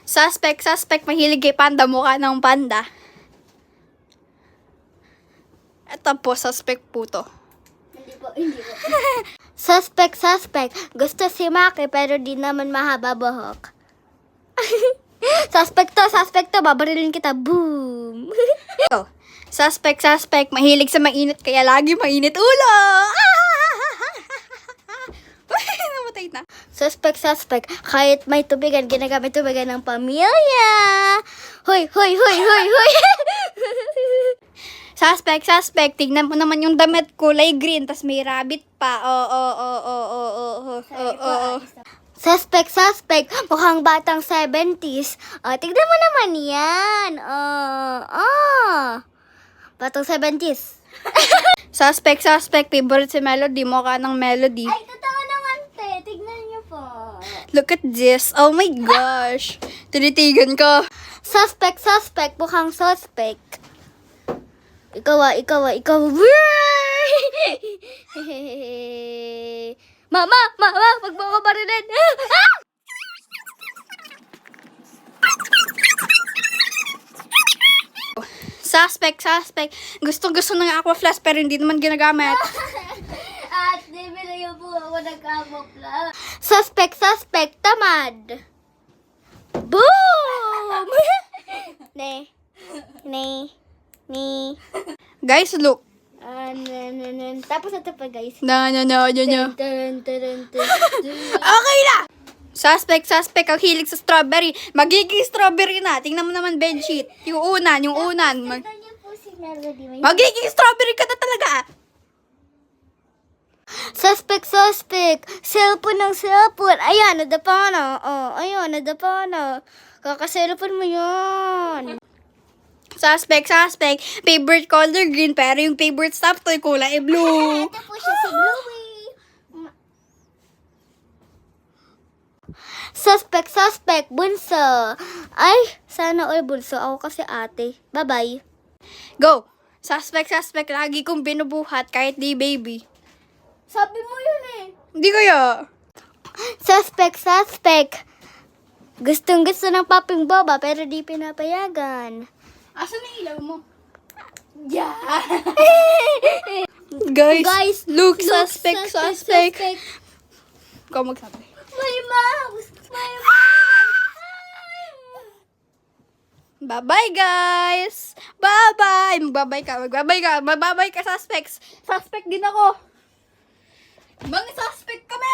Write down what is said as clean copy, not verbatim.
Suspect, mahilig kay panda, mukha ng panda. Ito po, suspect po to. Hindi po. Suspect. Gusto si Maki pero di naman mahaba buhok. Suspect to. Babarilin kita. Boom. Ito, suspect, mahilig sa mainit, kaya lagi mainit ulo. Namatay na. Suspect. Kahit may tubigan, ginagamit tubigan ng pamilya. Hoy. Suspect, tignan mo naman yung damit, kulay green, tas may rabbit pa. Suspect. Mukhang batang 70s. Tignan mo naman yan. Batang 70s. Suspect, favorite si Melody, mukha ng Melody. Ay, totoo naman, te. Tignan niyo po. Look at this. Oh my gosh. Tinitigan ko. Suspect. Mukhang suspect. Ikaw. Mama, wag mo ko barilin. Suspect. Gusto ng aqua flash pero hindi naman ginagamit. At bibili po ako nagkamukla. Suspect, tamad. Boom! Ne. Guys, look. Tapos ito pa, guys. No. Dun. Okay na! Suspect, ang hilig sa strawberry. Magiging strawberry na. Tingnan mo naman bedsheet. Yung unan. Tignan niyo po si Melody. Magiging strawberry ka na talaga. Suspect. Cellphone. Ayan, nadapa na. Kaka-cellphone mo yun. Suspect. Favorite color green, pero yung favorite stuff toy kulay blue. Ito po siya si Bluey. Suspect. Bunso. Ay, sana all bunso. Ako kasi ate. Bye-bye. Go! Suspect. Lagi kong binubuhat kahit di baby. Sabi mo yun eh. Hindi kaya. Suspect. Gustong-gusto ng paping boba pero di pinapayagan. Asan ang ilaw mo? Yeah. Guys, look, suspect. Ikaw magsabi. My mouse. Bye-bye, guys! Bye-bye! Magbabay ka, suspects! Suspect din ako! Mga suspect kami!